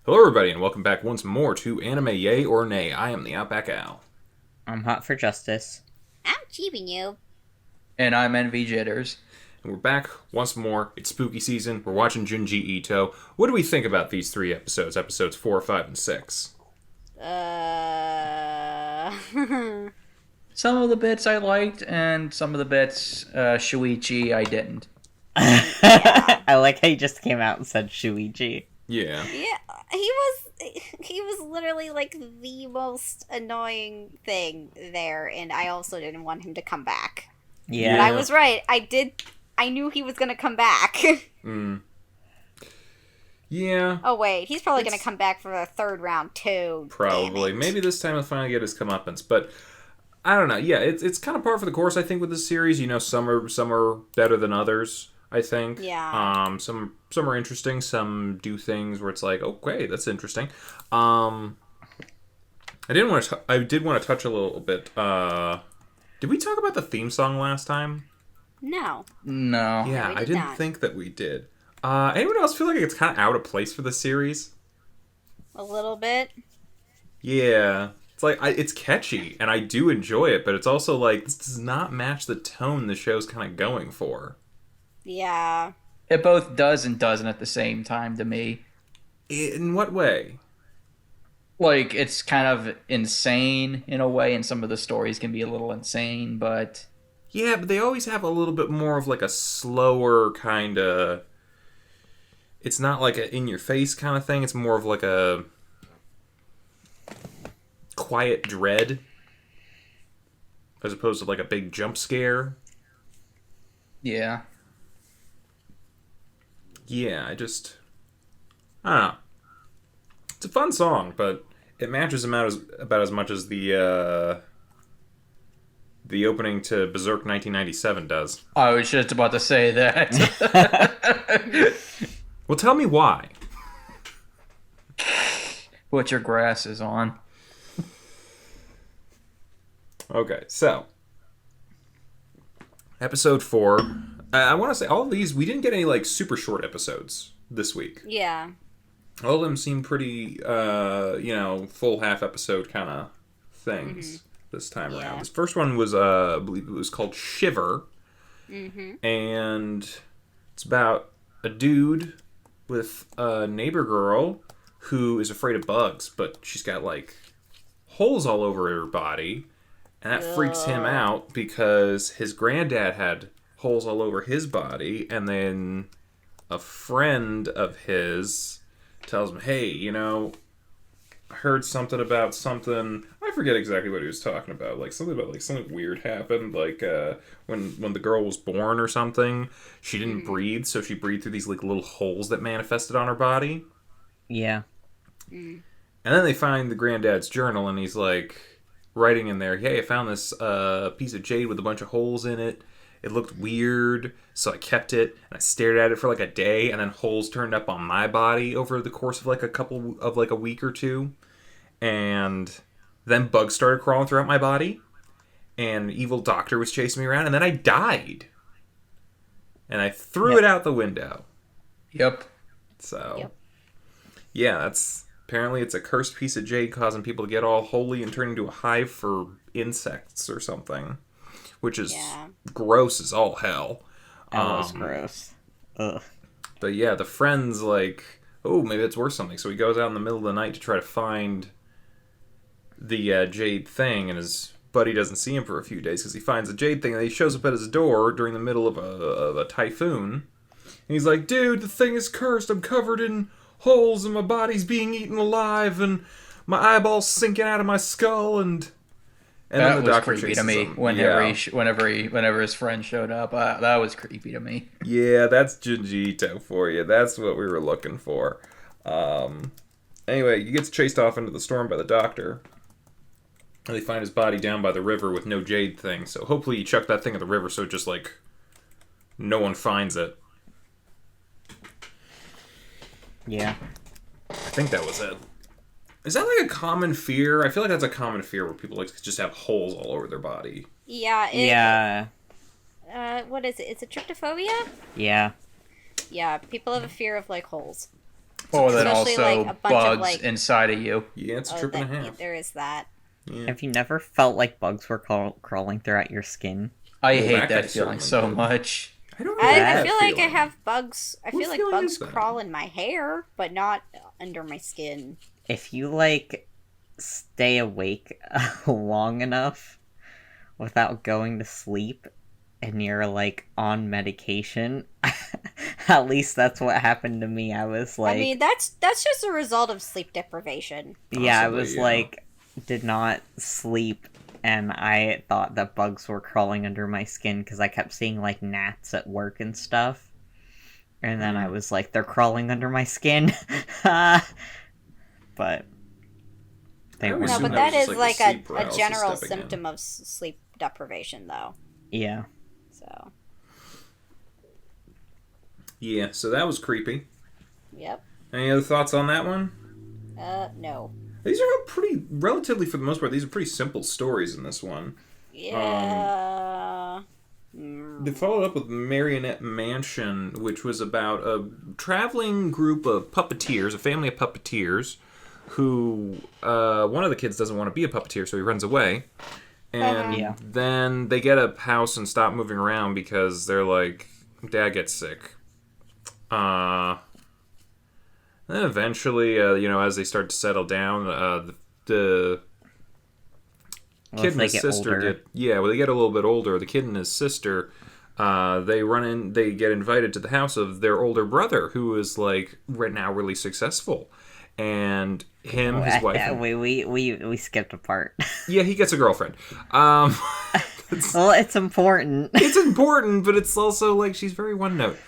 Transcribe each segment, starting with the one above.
Hello, everybody, and welcome back once more to Anime Yay or Nay. I am the OutbackAl. I'm hot for justice. I'm cheating you. And I'm NV Jitters. And we're back once more. It's spooky season. We're watching Junji Ito. What do we think about these three episodes? Episodes 4, 5, and 6? Some of the bits I liked, and some of the bits, Shuichi, I didn't. I like how you just came out and said Shuichi. Yeah. Yeah, he was literally like the most annoying thing there, and I also didn't want him to come back. Yeah. But I was right. I knew he was gonna come back. Yeah. Oh wait, he's probably gonna come back for the third round too. Probably. Maybe this time he'll finally get his comeuppance. But I don't know. Yeah, it's kind of par for the course, I think, with this series. You know, some are better than others, I think. Yeah. Some are interesting. Some do things where it's like, okay, that's interesting. I did want to touch a little bit. Did we talk about the theme song last time? No. No. Yeah, we I did didn't not. think that we did. Anyone else feel like it's kind of out of place for the series? A little bit. Yeah. It's like, it's catchy, and I do enjoy it, but it's also like, this does not match the tone the show's kind of going for. Yeah. It both does and doesn't at the same time to me. In what way? Like, it's kind of insane in a way, and some of the stories can be a little insane, but... Yeah, but they always have a little bit more of like a slower kind of... It's not like a in-your-face kind of thing. It's more of like a quiet dread, as opposed to like a big jump scare. Yeah. Yeah, I don't know. It's a fun song, but it matches about as much as the opening to Berserk 1997 does. I was just about to say that. Well, tell me why. What your grass is on. Okay, so episode 4. I want to say all of these, we didn't get any like super short episodes this week. Yeah. All of them seem pretty, full half episode kind of things this time around. This first one was, I believe it was called Shiver. And it's about a dude with a neighbor girl who is afraid of bugs, but she's got like holes all over her body. And that freaks him out because his granddad had holes all over his body, and then a friend of his tells him, hey, I heard something about something. I forget exactly what he was talking about. Like something about like something weird happened. Like when the girl was born or something, she didn't breathe, so she breathed through these like little holes that manifested on her body. Yeah. And then they find the granddad's journal, and he's like writing in there, hey, I found this piece of jade with a bunch of holes in it. It looked weird, so I kept it, and I stared at it for like a day, and then holes turned up on my body over the course of like a week or two. And then bugs started crawling throughout my body, and an evil doctor was chasing me around, and then I died. And I threw it out the window. Yep. So, yeah, apparently it's a cursed piece of jade causing people to get all holy and turn into a hive for insects or something. Which is gross as all hell. That was gross. Ugh. But yeah, the friend's like, oh, maybe it's worth something. So he goes out in the middle of the night to try to find the jade thing, and his buddy doesn't see him for a few days because he finds the jade thing, and he shows up at his door during the middle of a typhoon. And he's like, dude, the thing is cursed. I'm covered in holes, and my body's being eaten alive, and my eyeballs sinking out of my skull, and That then the was doctor creepy to chases me him. whenever his friend showed up. That was creepy to me. Yeah, that's Junji Ito for you. That's what we were looking for. Anyway, he gets chased off into the storm by the doctor. And they find his body down by the river with no jade thing. So hopefully he chucked that thing in the river so just, like, no one finds it. Yeah. I think that was it. Is that like a common fear? I feel like that's a common fear where people like just have holes all over their body. Yeah. Yeah. What is it? Is it tryptophobia? Yeah. Yeah. People have a fear of like holes. Or then Especially, also like, a bunch bugs of, like... inside of you. Yeah, it's a trip and a half. There is that. Yeah. Have you never felt like bugs were crawling throughout your skin? I Well, hate that guy that feeling so certainly did. much. I don't know I that feel like I feeling. have bugs. I What feel like feeling bugs is that? crawl in my hair, but not under my skin. If you, like, stay awake long enough without going to sleep and you're, like, on medication, at least that's what happened to me. I was like... I mean, that's just a result of sleep deprivation. Yeah, I Possibly, was yeah. like, did not sleep, and I thought that bugs were crawling under my skin because I kept seeing, like, gnats at work and stuff. And then I was like, they're crawling under my skin. But they I weren't. always No, assumed but that that was is just, like the sleep a paralysis general stepping in. symptom of sleep deprivation, though. Yeah. So, Yeah, so that was creepy. yep. Any other thoughts on that one? No. These are pretty, relatively for the most part, these are pretty simple stories in this one. Yeah. They followed up with Marionette Mansion, which was about a traveling group of puppeteers, a family of puppeteers, who one of the kids doesn't want to be a puppeteer, so he runs away. And Yeah. then they get a house and stop moving around because they're like, Dad gets sick. Then eventually, as they start to settle down, the kid and they his get sister older. they get a little bit older. The kid and his sister, they get invited to the house of their older brother, who is like right now really successful, and his wife. We skipped a part. Yeah, he gets a girlfriend. Well, it's important. It's important, but it's also like she's very one note.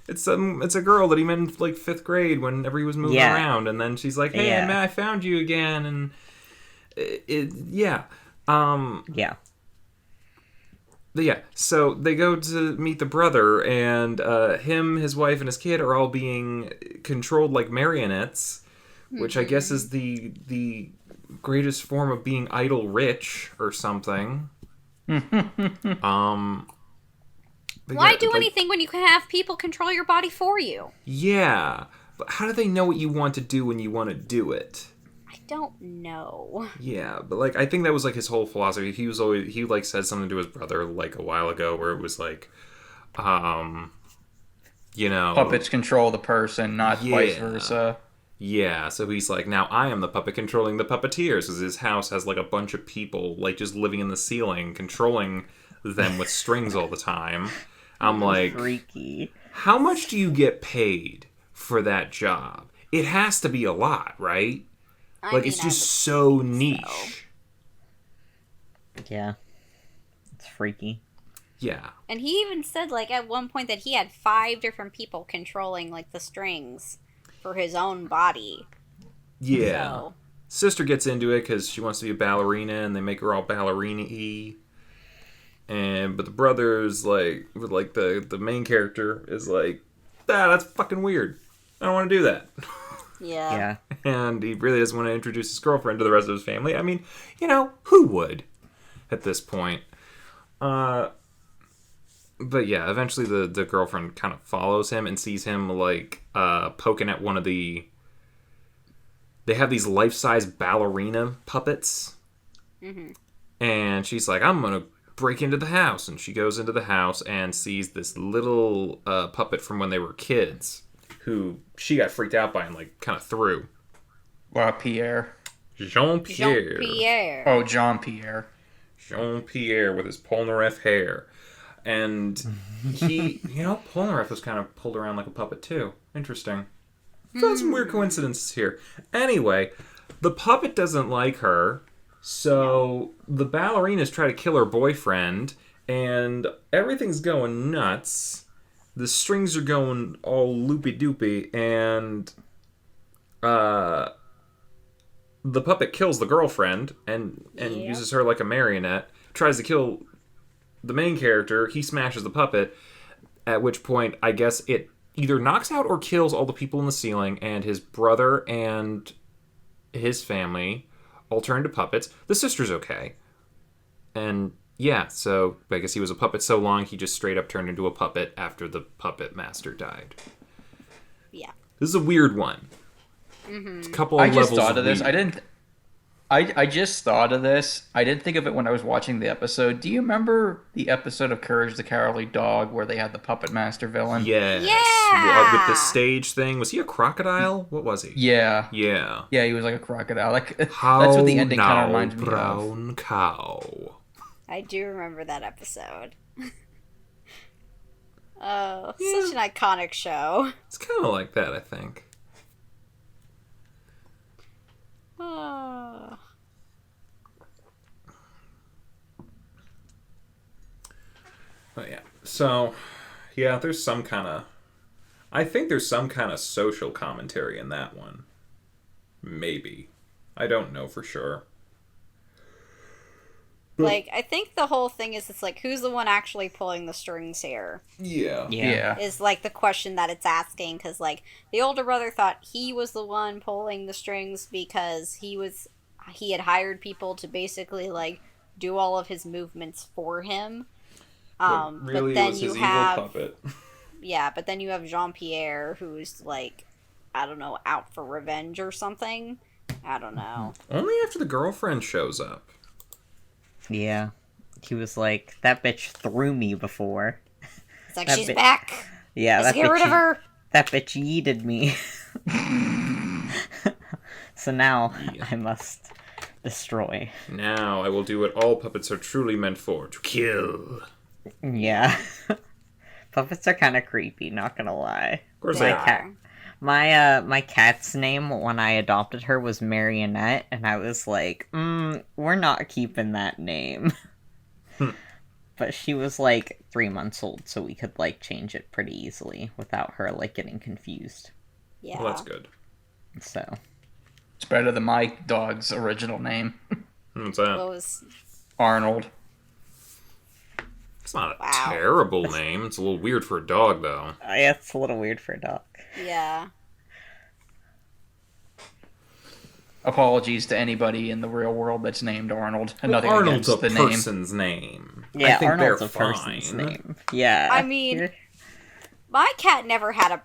It's a girl that he met in like 5th grade whenever he was moving Yeah. around, and then she's like, "Hey, Yeah. man, I found you again," and yeah. Yeah. But yeah, so they go to meet the brother, and him, his wife, and his kid are all being controlled like marionettes, which I guess is the greatest form of being idle rich or something. But Why yeah, do like, anything when you can have people control your body for you? Yeah, but how do they know what you want to do when you want to do it? I don't know. Yeah, but like I think that was like his whole philosophy. He like said something to his brother like a while ago where it was like, Puppets control the person, not vice versa. Yeah, so he's like, now I am the puppet controlling the puppeteers, because his house has like a bunch of people like just living in the ceiling, controlling them with strings all the time. I'm like, Freaky. how much do you get paid for that job? It has to be a lot, right? It's just so niche. Yeah. It's freaky. Yeah. And he even said, like, at one point that he had 5 different people controlling, like, the strings for his own body. Yeah. So, Sister gets into it because she wants to be a ballerina, and they make her all ballerina-y. But the brother's like the main character is like, that's fucking weird. I don't want to do that. yeah. And he really doesn't want to introduce his girlfriend to the rest of his family. I mean, who would at this point? But yeah, eventually the girlfriend kind of follows him and sees him like poking at one of the. They have these life-size ballerina puppets, and she's like, "I'm gonna break into the house," and she goes into the house and sees this little puppet from when they were kids, who she got freaked out by and like kind of threw. Pierre. Jean-Pierre. Jean-Pierre. Oh, Jean-Pierre. Jean-Pierre with his Polnareff hair. And he, Polnareff was kind of pulled around like a puppet too. Interesting. Found some weird coincidences here. Anyway, the puppet doesn't like her, so the ballerinas try to kill her boyfriend, and everything's going nuts. The strings are going all loopy-doopy, and the puppet kills the girlfriend and uses her like a marionette, tries to kill the main character. He smashes the puppet, at which point I guess it either knocks out or kills all the people in the ceiling, and his brother and his family all turn to puppets. The sister's okay. And yeah, so I guess he was a puppet so long he just straight up turned into a puppet after the puppet master died. Yeah. This is a weird one. Mm-hmm. It's a couple I of just levels thought of this. weird. I just thought of this. I didn't think of it when I was watching the episode. Do you remember the episode of Courage the Cowardly Dog where they had the puppet master villain? Yes. Yeah! With the stage thing. Was he a crocodile? What was he? Yeah. Yeah. Yeah, he was like a crocodile. Like that's How what the ending kind now, of reminds me of. brown cow. I do remember that episode. Oh, such an iconic show. It's kind of like that, I think. Oh. But yeah. So, yeah, there's some kind of... I think there's some kind of social commentary in that one. Maybe. I don't know for sure. Like, I think the whole thing is it's like, who's the one actually pulling the strings here? Yeah. Yeah. Is like the question that it's asking, because like the older brother thought he was the one pulling the strings because he had hired people to basically like do all of his movements for him. But really, but then it was you his have evil puppet. yeah, but then you have Jean-Pierre, who's like, I don't know, out for revenge or something. I don't know. Only after the girlfriend shows up. Yeah. He was like, that bitch threw me before. It's like, That she's bit- back. Yeah, Let's that get rid of bitch, her. that bitch yeeted me. So now Yeah. I must destroy. Now I will do what all puppets are truly meant for, to kill. Yeah. Puppets are kind of creepy, not gonna lie. Of course They they My are. cat. My cat's name when I adopted her was Marionette, and I was like, we're not keeping that name. But she was like 3 months old, so we could like change it pretty easily without her like getting confused. Yeah. Well, that's good. So It's better than my dog's original name, What's that? What was... Arnold. It's not a Wow. terrible name. It's a little weird for a dog, though. yeah, it's a little weird for a dog. Yeah. Apologies to anybody in the real world that's named Arnold. And Well, nothing Arnold's a against the name. person's name. I Yeah, think Arnold's they're a person's fine. name. Yeah. I mean, my cat never had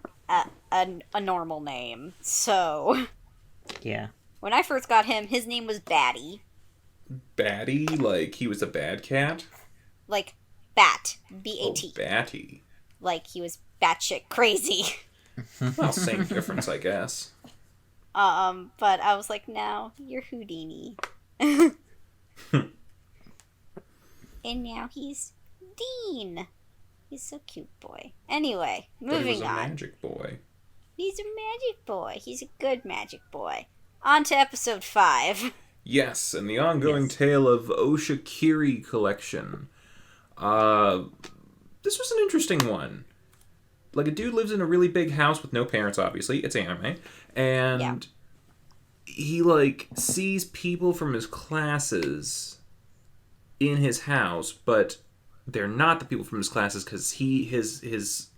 a normal name, so yeah. when I first got him, his name was Batty. Batty? Like he was a bad cat? Like, Bat. Oh, B-A-T. Batty. Like, he was batshit crazy. Well, same difference, I guess. But I was like, no, you're Houdini. And now he's Dean. He's so cute, boy. Anyway, But he was moving a on. magic boy. He's a magic boy. He's a good magic boy. On to episode 5. Yes, and the ongoing Yes. tale of Oshikiri collection. This was an interesting one. Like, a dude lives in a really big house with no parents, obviously. It's anime. And Yeah. he, like, sees people from his classes in his house, but they're not the people from his classes because his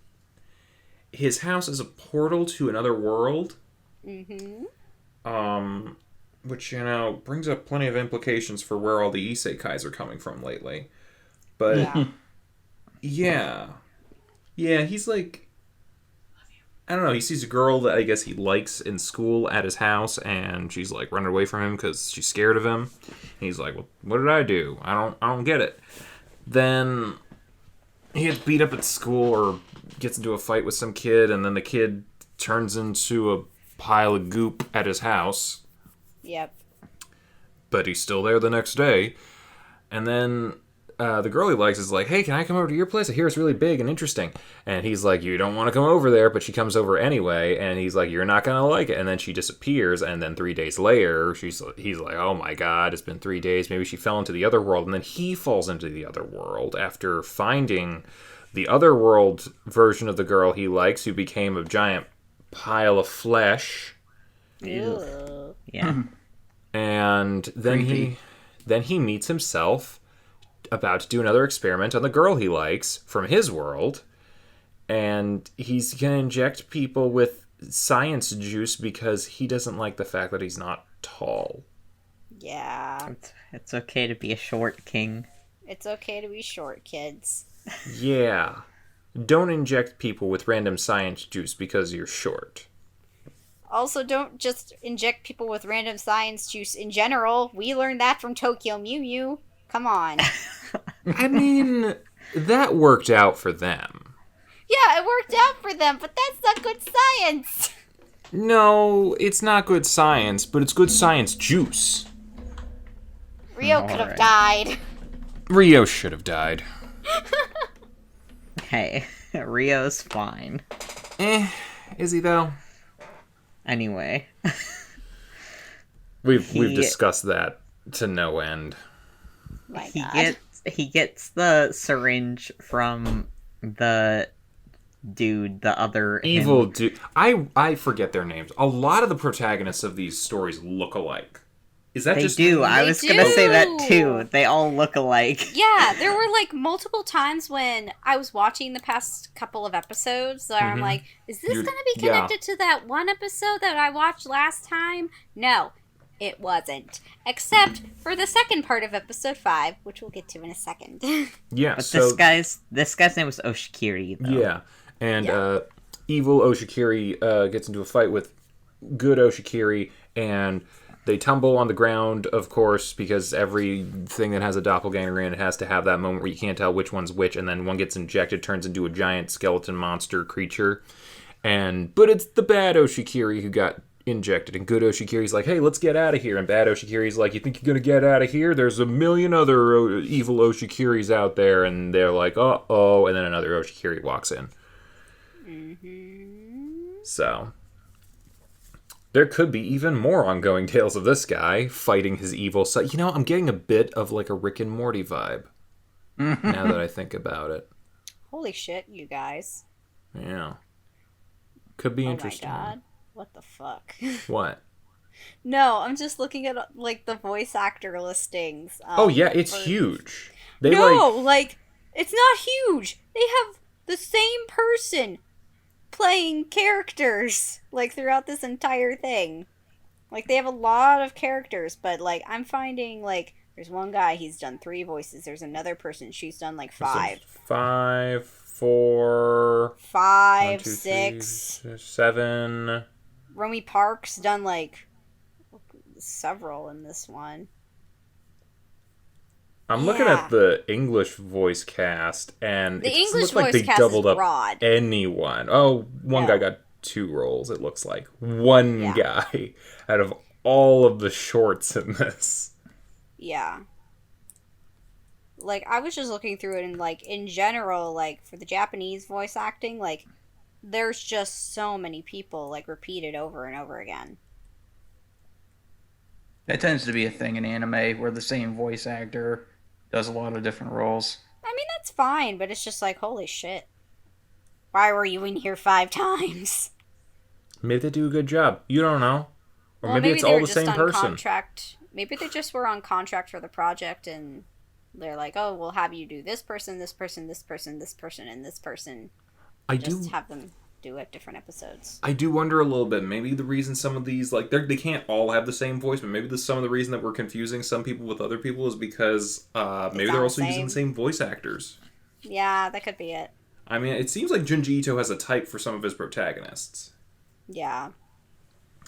house is a portal to another world. Mm-hmm. Which, you know, brings up plenty of implications for where all the isekais are coming from lately. But, Yeah. yeah, he's like, I don't know, he sees a girl that I guess he likes in school at his house, and she's like running away from him because she's scared of him. And he's like, well, what did I do? I don't get it. Then he gets beat up at school or gets into a fight with some kid, and then the kid turns into a pile of goop at his house. Yep. But he's still there the next day. And then the girl he likes is like, hey, can I come over to your place? I hear it's really big and interesting. And he's like, you don't want to come over there, but she comes over anyway. And he's like, you're not going to like it. And then she disappears. And then 3 days later, he's like, oh my God, it's been 3 days. Maybe she fell into the other world. And then he falls into the other world after finding the other world version of the girl he likes, who became a giant pile of flesh. Ew. Yeah. And then he meets himself about to do another experiment on the girl he likes from his world, and he's gonna inject people with science juice because he doesn't like the fact that he's not tall. Yeah. It's okay to be a short king. It's okay to be short, kids. Yeah. don't inject people with random science juice because you're short. Also, don't just inject people with random science juice in general. We learned that from Tokyo Mew Mew. Come on. I mean, that worked out for them. Yeah, it worked out for them, but that's not good science. No, it's not good science, but it's good science juice. Rio could have died. Rio should have died. Hey, Rio's fine. Is he though? Anyway. We've discussed that to no end. My God. He gets the syringe from the dude, the other evil dude. I forget their names. A lot of the protagonists of these stories look alike. Is that they just do? I was gonna say that too. They all look alike. Yeah, there were like multiple times when I was watching the past couple of episodes that I'm like, is this gonna be connected to that one episode that I watched last time? No, it wasn't. Except for the second part of episode 5, which we'll get to in a second. Yeah, but so this guy's name was Oshikiri, though. Yeah. And evil Oshikiri gets into a fight with good Oshikiri, and they tumble on the ground, of course, because everything that has a doppelganger in it has to have that moment where you can't tell which one's which, and then one gets injected, turns into a giant skeleton monster creature. But it's the bad Oshikiri who got injected, and good Oshikiri's like, hey, let's get out of here. And bad Oshikiri's like, you think you're gonna get out of here? There's a million other evil Oshikiris out there. And they're like, uh-oh, and then another Oshikiri walks in. So there could be even more ongoing tales of this guy fighting his evil side. You know, I'm getting a bit of like a Rick and Morty vibe now that I think about it. Holy shit, you guys. Yeah. Could be interesting. Oh my God. What the fuck? What? No, I'm just looking at like the voice actor listings. Oh yeah, it's huge. It's not huge. They have the same person playing characters like throughout this entire thing. Like they have a lot of characters, but like I'm finding like there's one guy, he's done 3 voices. There's another person, she's done like 5. 5, 4, 5, 1, 2, 6, 3, 7. Romy Park's done like several in this one. I'm looking at the English voice cast, and the it English looks like voice they cast doubled is up broad. anyone. Oh, one guy got 2 roles, it looks like. One guy out of all of the shorts in this. Yeah. Like, I was just looking through it, and, like, in general, like, for the Japanese voice acting, like, there's just so many people, like, repeated over and over again. That tends to be a thing in anime where the same voice actor does a lot of different roles. I mean, that's fine, but it's just like, holy shit. Why were you in here 5 times? Maybe they do a good job. You don't know. Or Well, maybe it's they all were the just same on person. Contract. Maybe they just were on contract for the project, and they're like, oh, we'll have you do this person, this person, this person, this person, and this person. Just have them do it different episodes. I do wonder a little bit. Maybe the reason some of these, like, they can't all have the same voice, but maybe some of the reason that we're confusing some people with other people is because maybe they're also using the same voice actors. Yeah, that could be it. I mean, it seems like Junji Ito has a type for some of his protagonists. Yeah.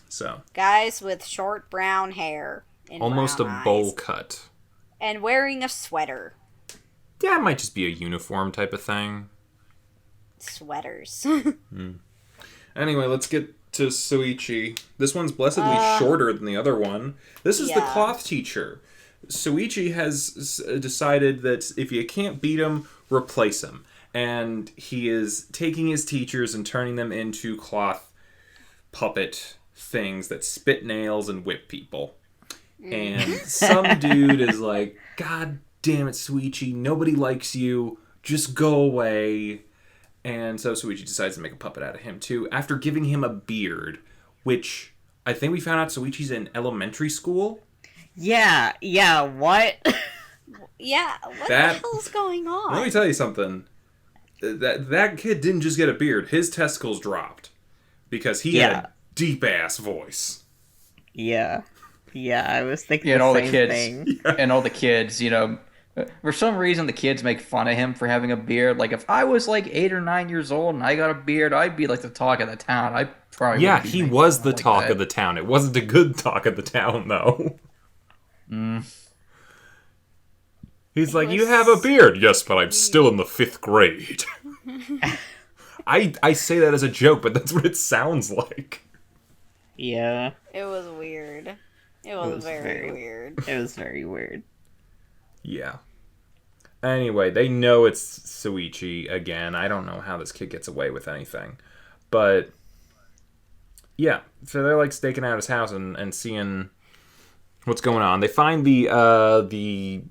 So. Guys with short brown hair. And almost brown a eyes. bowl cut. And wearing a sweater. Yeah, it might just be a uniform type of thing. Sweaters. Anyway, let's get to Suichi. This one's blessedly shorter than the other one. This is the cloth teacher. Suichi has decided that if you can't beat him, replace him. And he is taking his teachers and turning them into cloth puppet things that spit nails and whip people. And some dude is like, God damn it, Suichi, nobody likes you. Just go away. And so Suichi decides to make a puppet out of him, too, after giving him a beard, which I think we found out Suichi's in elementary school. Yeah, what? Yeah, what the hell's going on? Let me tell you something. That kid didn't just get a beard. His testicles dropped. Because he had a deep-ass voice. Yeah, I was thinking and the all same the kids, thing. And all the kids, For some reason, the kids make fun of him for having a beard. Like, if I was like 8 or 9 years old and I got a beard, I'd be like the talk of the town. I probably Yeah, wouldn't be he making was fun the like talk that. of the town. It wasn't a good talk of the town, though. He's like, you have a beard. Yes, but I'm still in the 5th grade. I say that as a joke, but that's what it sounds like. Yeah. It was weird. It was very weird. It was very weird. Yeah. Anyway, they know it's Suichi again. I don't know how this kid gets away with anything. But, yeah. So they're, like, staking out his house and seeing what's going on. They find the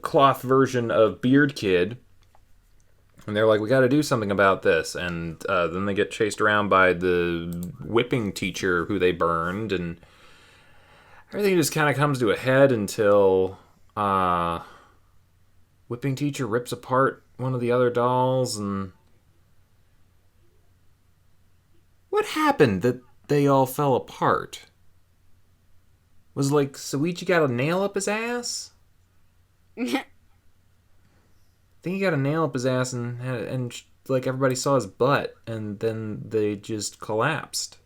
cloth version of Beard Kid. And they're like, we got to do something about this. And then they get chased around by the whipping teacher who they burned. And everything just kind of comes to a head until whipping teacher rips apart one of the other dolls. And what happened that they all fell apart? Was like Suichi got a nail up his ass? I think he got a nail up his ass and like everybody saw his butt, and then they just collapsed.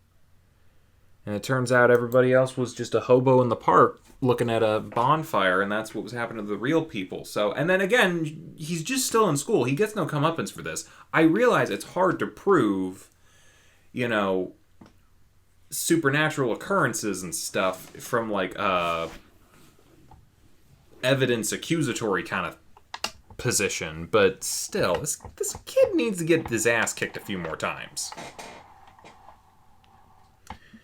And it turns out everybody else was just a hobo in the park looking at a bonfire, and that's what was happening to the real people. So, and then again, he's just still in school. He gets no comeuppance for this. I realize it's hard to prove, supernatural occurrences and stuff from like evidence accusatory kind of position, but still, this kid needs to get his ass kicked a few more times.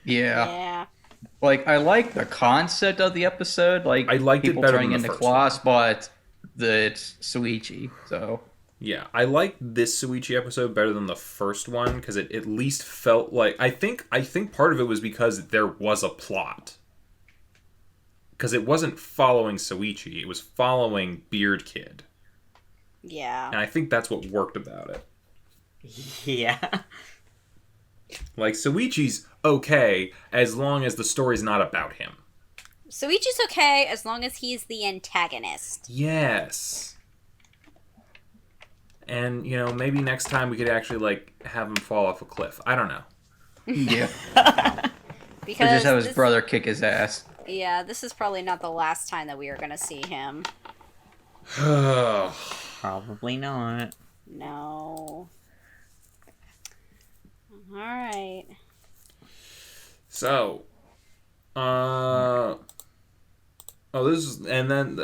Yeah. Like, I like the concept of the episode. Like, I liked it people better turning than the into first claws, but it's Suichi. So Yeah, I like this Suichi episode better than the first one because it at least felt like I think part of it was because there was a plot. Because it wasn't following Suichi, it was following Beard Kid. Yeah. And I think that's what worked about it. Yeah. Like, Suichi's okay as long as the story's not about him. Suichi's okay as long as he's the antagonist. Yes. And, maybe next time we could actually, like, have him fall off a cliff. I don't know. yeah, Because or just have his this- brother kick his ass. Yeah, this is probably not the last time that we are going to see him. Probably not. No. Alright. So, this is, and then,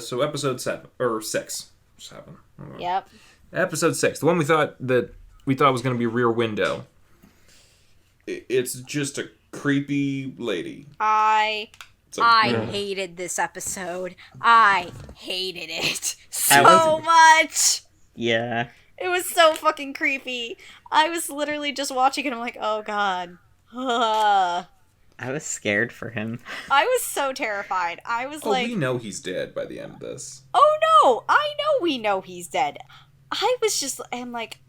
so episode 7, or 6. 7. Yep. Episode 6, the one we thought was going to be Rear Window. It's just a creepy lady. I hated this episode. I hated it so much. Yeah. It was so fucking creepy. I was literally just watching it and I'm like, oh god. I I was scared for him. was so terrified. I was like, we know he's dead by the end of this. oh no, I know we know he's dead. I was just, I'm like,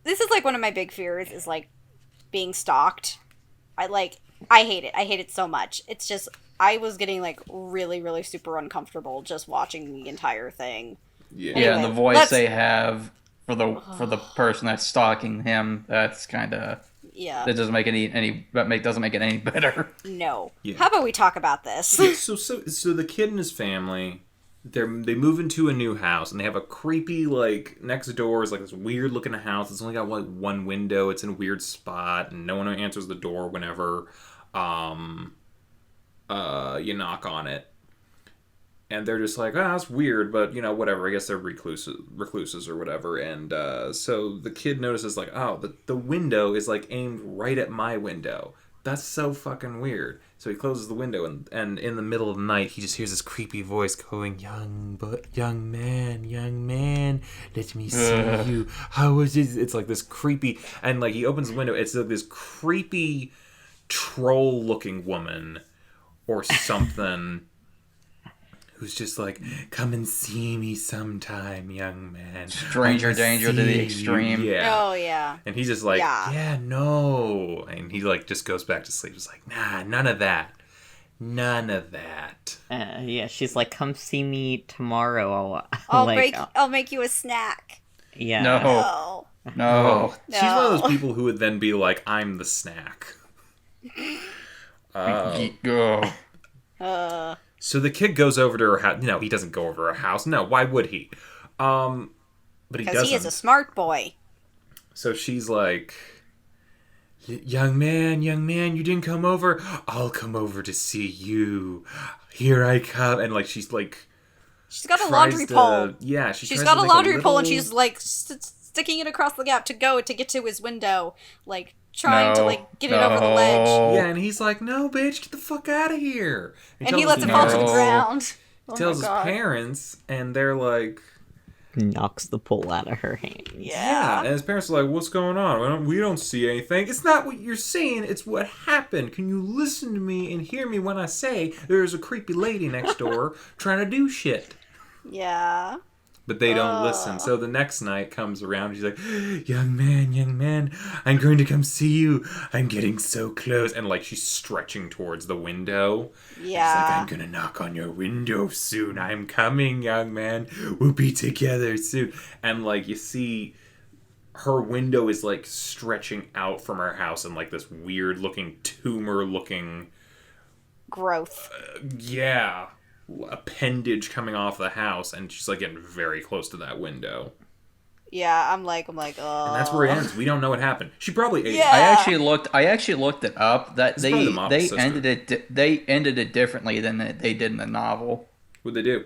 this is like one of my big fears is like being stalked. I hate it. I hate it so much. It's just, I was getting like really, really super uncomfortable just watching the entire thing. Yeah. Yeah, and the Anyway, voice they have for the person that's stalking him, that's kind of Yeah. that doesn't make doesn't make it any better. No. Yeah. How about we talk about this? Yeah, so the kid and his family, they move into a new house, and they have a creepy, like, next door is like this weird looking house. It's only got like one window. It's in a weird spot, and no one answers the door whenever you knock on it. And they're just like, that's weird, but, whatever. I guess they're recluses or whatever. And so the kid notices, like, the window is, like, aimed right at my window. That's so fucking weird. So he closes the window, and in the middle of the night, he just hears this creepy voice going, young man, let me see you. How is it? It's like this creepy, and, like, he opens the window. It's like this creepy troll-looking woman or something. Who's just like, come and see me sometime, young man. Stranger danger to the extreme. Yeah. Oh, yeah. And he's just like, Yeah. yeah, no. And he, like, just goes back to sleep. He's like, nah, none of that. None of that. Yeah, she's like, come see me tomorrow. I'll make you a snack. Yeah. No. No. She's one of those people who would then be like, I'm the snack. Go. So the kid goes over to her house. No, he doesn't go over to her house. No, why would he? But he doesn't. Because he is a smart boy. So she's like, young man, you didn't come over? I'll come over to see you. Here I come. And like, she's like... She's got a laundry pole. Yeah, she's got a laundry pole and she's like sticking it across the gap to get to his window. Like, trying to like get it over the ledge. Yeah, and he's like, no, bitch, get the fuck out of here. And he lets it fall to the ground. He tells his parents, and they're like... Knocks the pole out of her hand. Yeah, and his parents are like, what's going on? We don't see anything. It's not what you're saying, it's what happened. Can you listen to me and hear me when I say there's a creepy lady next door trying to do shit? Yeah. But they don't listen. So the next night comes around, and she's like, young man, I'm going to come see you. I'm getting so close. And like, she's stretching towards the window. Yeah. She's like, I'm going to knock on your window soon. I'm coming, young man. We'll be together soon. And like, you see her window is like stretching out from her house in like this weird looking tumor looking growth. Yeah. Appendage coming off the house, and she's like getting very close to that window. Yeah, I'm like, oh. And that's where it ends. We don't know what happened. She probably ate. Yeah. I actually looked it up. That they ended it differently than they did in the novel. What'd they do?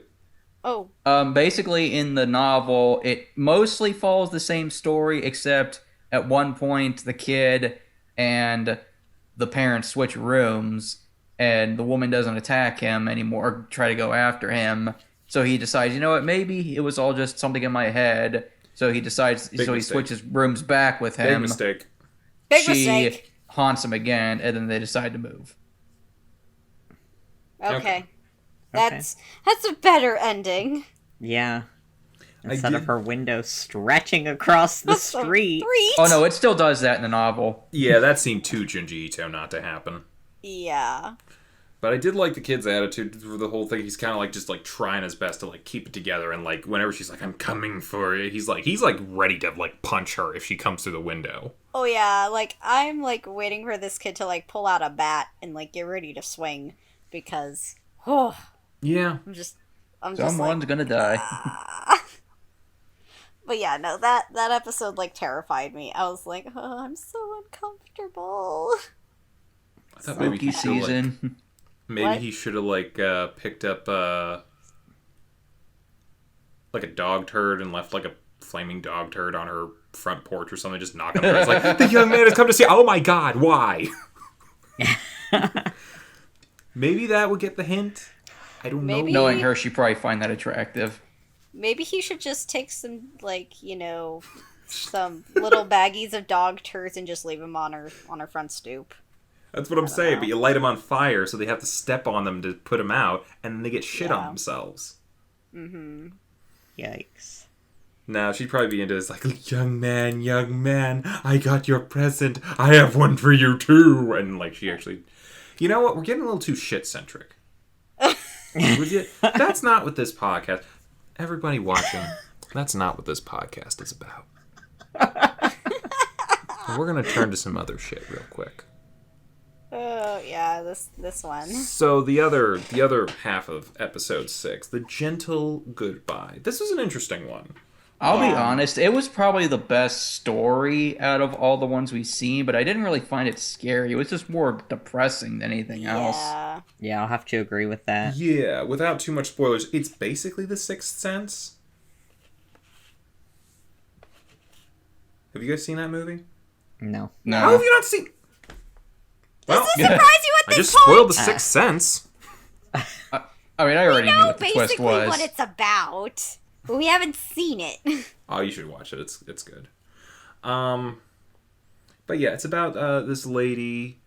Oh. Basically, in the novel, it mostly follows the same story, except at one point the kid and the parents switch rooms. And the woman doesn't attack him anymore, or try to go after him. So he decides, you know what, maybe it was all just something in my head. So he decides, he switches rooms back with him. Big mistake. She haunts him again, and then they decide to move. Okay. That's a better ending. Yeah. Instead of her window stretching across the street. Oh no, it still does that in the novel. Yeah, that seemed too Junji Ito not to happen. Yeah. But I did like the kid's attitude for the whole thing. He's kind of like just like trying his best to like keep it together, and like whenever she's like, I'm coming for you, he's like ready to like punch her if she comes through the window. Oh yeah, like I'm like waiting for this kid to like pull out a bat and like get ready to swing, because yeah, someone's gonna die. But yeah, no, that episode like terrified me. I was like, oh, I'm so uncomfortable. I thought maybe he season. He should have like picked up like a dog turd and left like a flaming dog turd on her front porch or something, just knock on her. It's like, the young man has come to see. Oh my god, why? Maybe that would get the hint. I don't know. Knowing her, she'd probably find that attractive. Maybe he should just take some, like, you know, some little baggies of dog turds and just leave them on her front stoop. That's what I'm saying, but you light them on fire, so they have to step on them to put them out, and then they get shit on themselves. Mm-hmm. Yikes. Now, she'd probably be into this, like, young man, I got your present. I have one for you, too. And, like, she actually... You know what? We're getting a little too shit-centric. That's not what this podcast... Everybody watching, that's not what this podcast is about. We're going to turn to some other shit real quick. Oh, yeah, this one. So the other half of episode 6, The Gentle Goodbye. This was an interesting one. I'll be honest, it was probably the best story out of all the ones we've seen, but I didn't really find it scary. It was just more depressing than anything else. Yeah, I'll have to agree with that. Yeah, without too much spoilers, it's basically The Sixth Sense. Have you guys seen that movie? No. How have you not seen... Well, does this surprise you at I this just spoiled The Sixth Sense. I mean, I already knew what the twist was. Basically what it's about. But we haven't seen it. Oh, you should watch it. It's good. But yeah, it's about this lady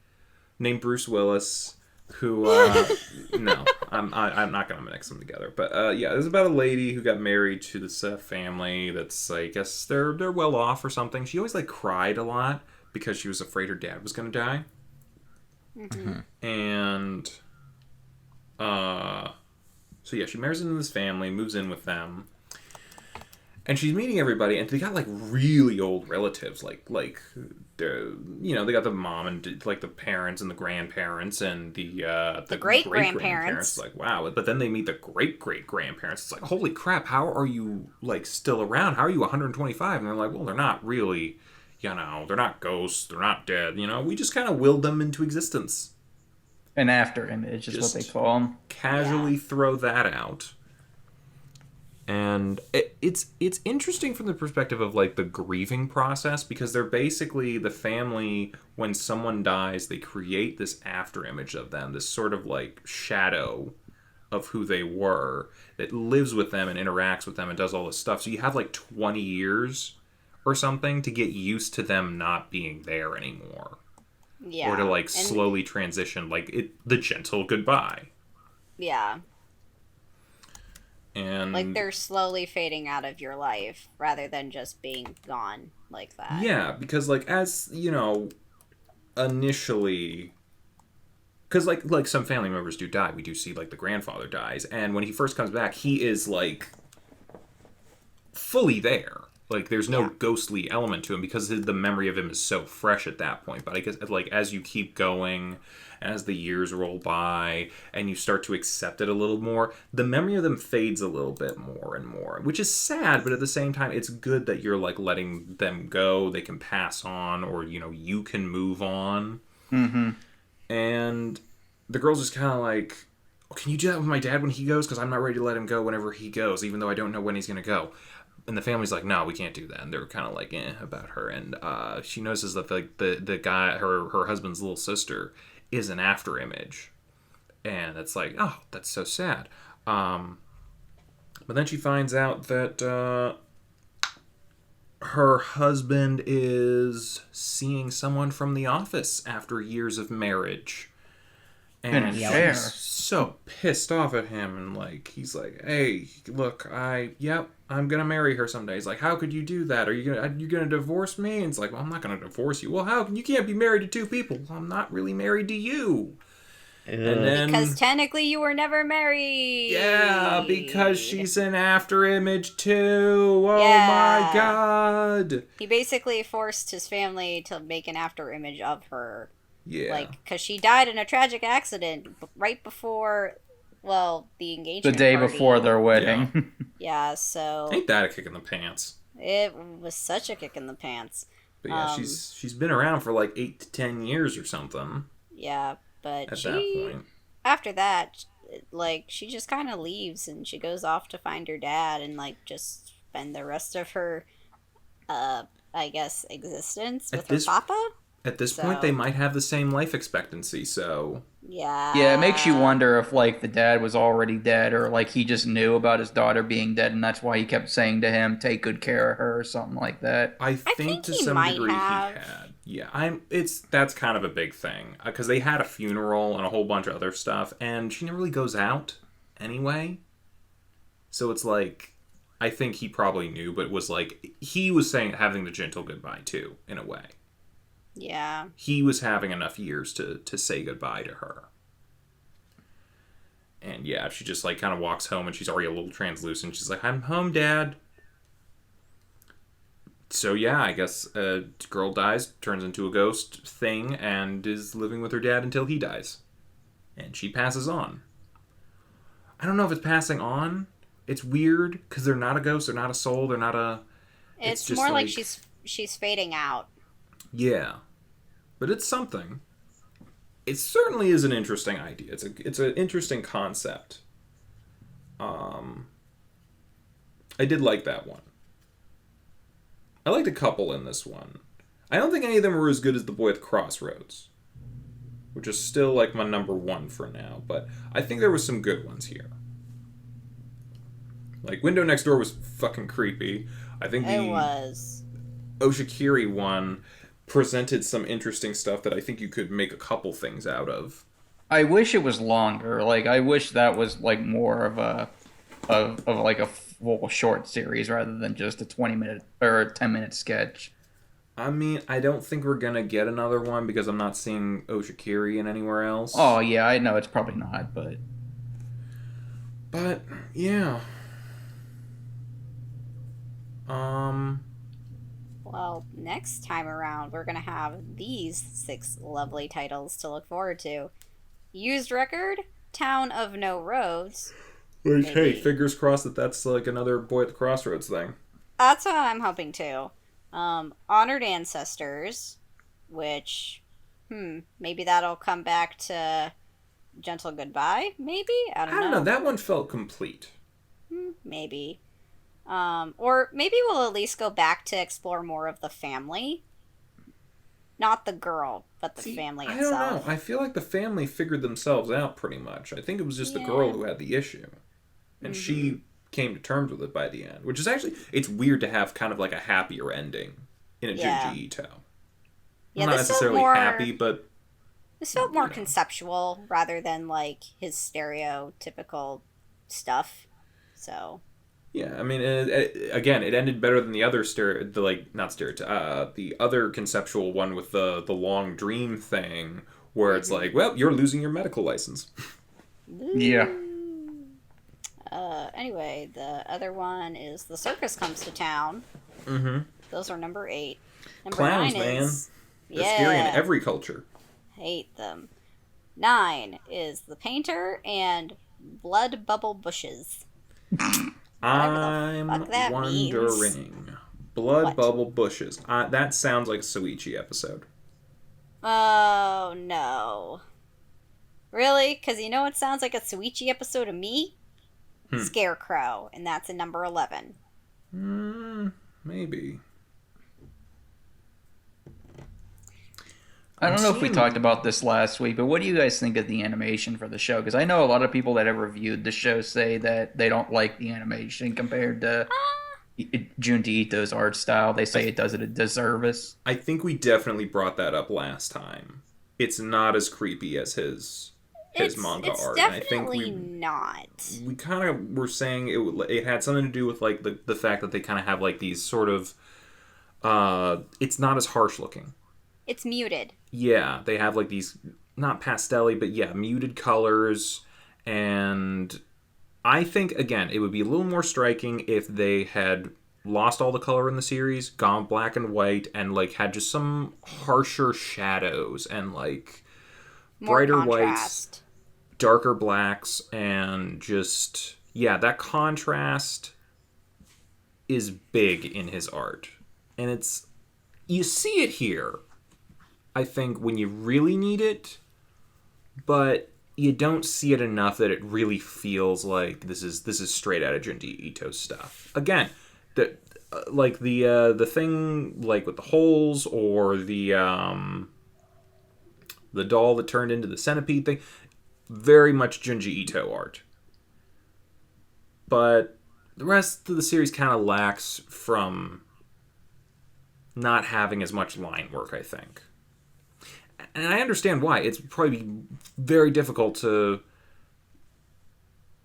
named Bruce Willis who no, I'm not gonna mix them together. But yeah, it's about a lady who got married to this family that's, I guess they're well off or something. She always like cried a lot because she was afraid her dad was gonna die. Mm-hmm. And So yeah, she marries into this family, moves in with them. And she's meeting everybody, and they got like really old relatives, like they got the mom and like the parents and the grandparents and the great grandparents. grandparents. Like wow, but then they meet the great grandparents. It's like holy crap, how are you like still around? How are you 125? And they're like, well, they're not really, they're not ghosts, they're not dead. We just kind of willed them into existence. An after image is what they call them. Casually throw that out. And it's interesting from the perspective of like the grieving process, because they're basically the family. When someone dies, they create this after image of them, this sort of like shadow of who they were that lives with them and interacts with them and does all this stuff. So you have like 20 years or something to get used to them not being there anymore. Yeah. Or to like slowly transition, like the gentle goodbye. Yeah. And like they're slowly fading out of your life rather than just being gone like that. Yeah, because like as initially, because like some family members do die. We do see like the grandfather dies, and when he first comes back, he is like fully there. Like there's no ghostly element to him because the memory of him is so fresh at that point. But I guess like as you keep going, as the years roll by and you start to accept it a little more, the memory of them fades a little bit more and more, which is sad, but at the same time, it's good that you're like letting them go. They can pass on, or, you can move on. Mm-hmm. And the girl's just kind of like, oh, can you do that with my dad when he goes? Because I'm not ready to let him go whenever he goes, even though I don't know when he's going to go. And the family's like, no, we can't do that. And they're kind of like, about her. And she notices that like the guy, her husband's little sister, is an after image. And it's like, oh, that's so sad. But then she finds out that her husband is seeing someone from the office after years of marriage. And she's so pissed off at him. And like, he's like, hey, look, I'm gonna marry her someday. He's like, how could you do that? Are you gonna divorce me? And it's like, well, I'm not gonna divorce you. Well, how you can't be married to two people? Well, I'm not really married to you. And then, because technically you were never married. Yeah, because she's an after image too. Oh my god. He basically forced his family to make an after image of her. Yeah. Like, because she died in a tragic accident right before, the engagement the day party. before their wedding. Yeah, so... Ain't that a kick in the pants? It was such a kick in the pants. But yeah, she's been around for like 8 to 10 years or something. Yeah, but at that point. After that, like, she just kind of leaves and she goes off to find her dad and, like, just spend the rest of her, I guess, existence with her papa. At this point, they might have the same life expectancy, so... Yeah. Yeah, it makes you wonder if, like, the dad was already dead, or, like, he just knew about his daughter being dead, and that's why he kept saying to him, take good care of her, or something like that. I think to some degree he had. Yeah, that's kind of a big thing. Because they had a funeral and a whole bunch of other stuff, and she never really goes out anyway. So it's like, I think he probably knew, but it was like, he was having the gentle goodbye, too, in a way. Yeah. He was having enough years to say goodbye to her. And yeah, she just like kind of walks home and she's already a little translucent. She's like, I'm home, Dad. So yeah, I guess a girl dies, turns into a ghost thing, and is living with her dad until he dies. And she passes on. I don't know if it's passing on. It's weird, because they're not a ghost, they're not a soul, they're not a... It's more like she's fading out. Yeah, but it's something. It certainly is an interesting idea. It's an interesting concept. I did like that one. I liked a couple in this one. I don't think any of them were as good as The Boy at the Crossroads, which is still like my number one for now. But I think there was some good ones here. Like Window Next Door was fucking creepy. I think it was. Oshikiri one presented some interesting stuff that I think you could make a couple things out of. I wish it was longer. Like, I wish that was like more of a full short series rather than just a 20-minute or a 10-minute sketch. I mean, I don't think we're gonna get another one because I'm not seeing Oshikiri in anywhere else. Oh yeah, I know it's probably not, but But yeah. Well, next time around, we're going to have these 6 lovely titles to look forward to. Used Record, Town of No Roads. Like, Maybe. hey, fingers crossed that that's like another Boy at the Crossroads thing. That's what I'm hoping too. Honored Ancestors, which, maybe that'll come back to Gentle Goodbye, maybe? I don't know. That one felt complete. Maybe. Or maybe we'll at least go back to explore more of the family. Not the girl, but the family itself. I don't know. I feel like the family figured themselves out pretty much. I think it was just the girl who had the issue. And she came to terms with it by the end. Which is actually, it's weird to have kind of like a happier ending in a Junji Ito. Yeah, not necessarily happy, but... This felt more conceptual rather than like his stereotypical stuff. So... Yeah, I mean, again, it ended better than the other the other conceptual one with the long dream thing, where it's like, well, you're losing your medical license. Yeah. Anyway, the other one is The Circus Comes to Town. Mm-hmm. Those are number 8. Number Clowns, 9 is... They're scary in every culture. Hate them. 9 is The Painter and Blood Bubble Bushes. I'm wondering. Means. Blood Bubble Bushes. That sounds like a Soichi episode. Oh, no. Really? Because you know what sounds like a Soichi episode of me? Scarecrow, and that's in number 11. Maybe. I don't know if we talked about this last week, but what do you guys think of the animation for the show? Because I know a lot of people that have reviewed the show say that they don't like the animation compared to Junji Ito's art style. They say it does it a disservice. I think we definitely brought that up last time. It's not as creepy as his manga art. It's definitely and I think not. We kind of were saying it had something to do with like the fact that they kind of have like these sort of it's not as harsh looking. It's muted. Yeah, they have like these, not pastel-y, but yeah, muted colors. And I think, again, it would be a little more striking if they had lost all the color in the series, gone black and white, and like had just some harsher shadows and like more brighter contrast. Whites, darker blacks, and just, yeah, that contrast is big in his art. And you see it here, I think, when you really need it, but you don't see it enough that it really feels like this is straight out of Junji Ito's stuff. Again, the thing like with the holes or the doll that turned into the centipede thing, very much Junji Ito art. But the rest of the series kind of lacks from not having as much line work, I think. And I understand why. It's probably very difficult to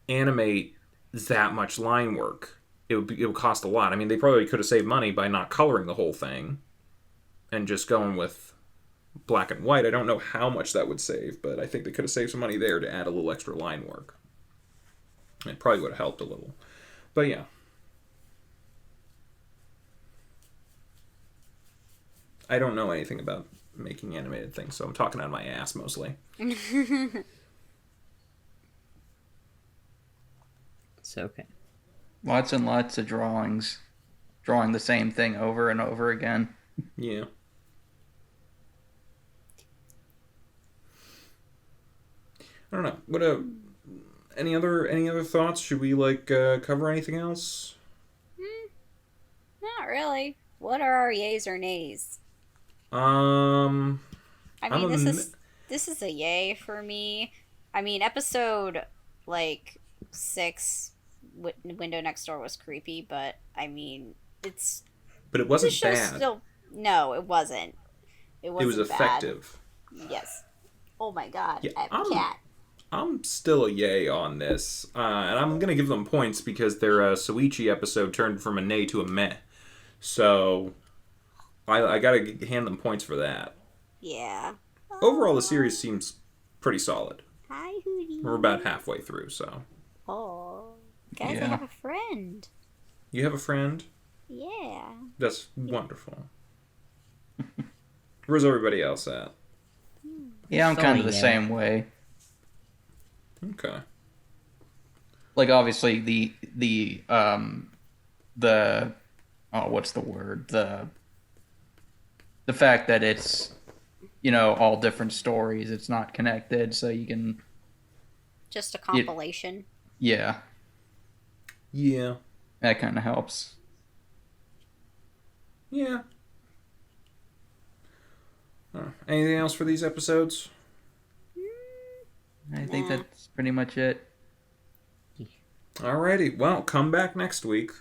animate that much line work. It would cost a lot. I mean, they probably could have saved money by not coloring the whole thing and just going with black and white. I don't know how much that would save, but I think they could have saved some money there to add a little extra line work. It probably would have helped a little. But yeah. I don't know anything about making animated things, so I'm talking out of my ass mostly. It's okay. Lots and lots of drawings. Drawing the same thing over and over again. Yeah. I don't know. What any other thoughts? Should we cover anything else? Not really. What are our yays or nays? I mean, this is a yay for me. I mean, episode 6, Window Next Door was creepy, but I mean, it's. But it wasn't bad. No, it wasn't. It was effective. Bad. Yes. Oh my god! Yeah, I have a cat. I'm still a yay on this, and I'm gonna give them points because their Soichi episode turned from a nay to a meh. So, I gotta hand them points for that. Yeah. Overall, the series seems pretty solid. Hi, Hootie. We're about halfway through, so. Oh. Guys, I have a friend. You have a friend? Yeah. That's wonderful. Where's everybody else at? Yeah, I'm kind of the same way. Okay. Like, obviously, the what's the word? The fact that it's, all different stories, it's not connected, so you can... Just a compilation. Yeah. Yeah. That kind of helps. Yeah. Anything else for these episodes? I think that's pretty much it. Alrighty. Well, come back next week.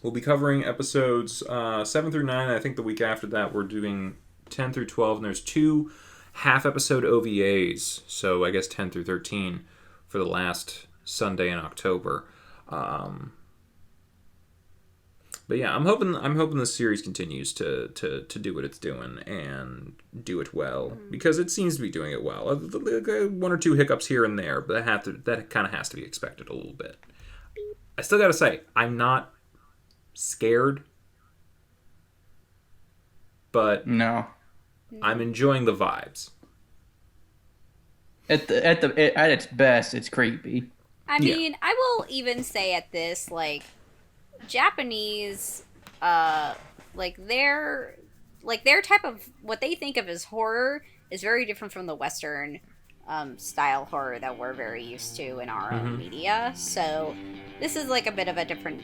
We'll be covering episodes 7 through 9. I think the week after that we're doing 10 through 12. And there's 2 half-episode OVAs. So I guess 10 through 13 for the last Sunday in October. But yeah, I'm hoping this series continues to do what it's doing and do it well, because it seems to be doing it well. 1 or 2 hiccups here and there, but that kind of has to be expected a little bit. I still gotta say, I'm not scared, but no, I'm enjoying the vibes. At its best, it's creepy. I mean, I will even say at this, like, Japanese, their type of what they think of as horror is very different from the Western style horror that we're very used to in our own media. So this is like a bit of a different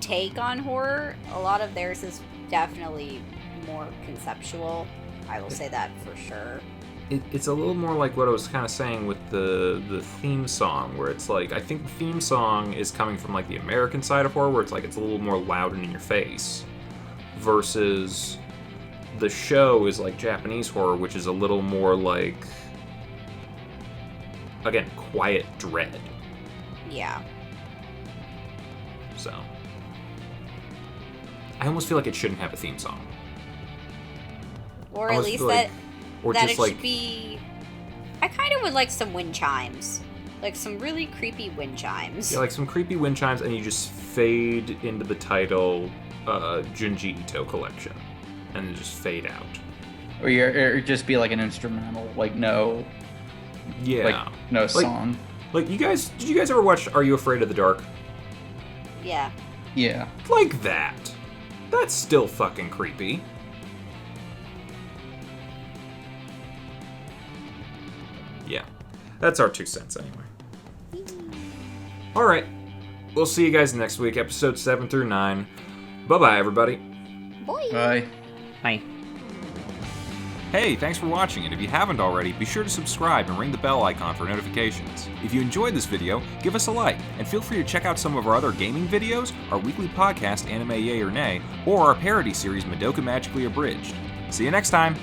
take on horror. A lot of theirs is definitely more conceptual. I will say that for sure. It's a little more like what I was kind of saying with the theme song, where it's like, I think the theme song is coming from like the American side of horror, where it's like it's a little more loud and in your face, versus the show is like Japanese horror, which is a little more like, again, quiet dread. Yeah. So I almost feel like it shouldn't have a theme song. Or at least that... Or that just it should be... I kind of would like some wind chimes. Like some really creepy wind chimes. Yeah, like some creepy wind chimes, and you just fade into the title, Junji Ito collection. And then just fade out. Or just be like an instrumental, like no... Yeah. Like, no song. Like, did you guys ever watch Are You Afraid of the Dark? Yeah. Yeah. Like that. That's still fucking creepy. Yeah. That's our 2 cents anyway. Alright. We'll see you guys next week, episode 7 through 9. Bye-bye, everybody. Boy. Bye. Bye. Hey, thanks for watching, and if you haven't already, be sure to subscribe and ring the bell icon for notifications. If you enjoyed this video, give us a like, and feel free to check out some of our other gaming videos, our weekly podcast, Anime Yay or Nay, or our parody series, Madoka Magically Abridged. See you next time!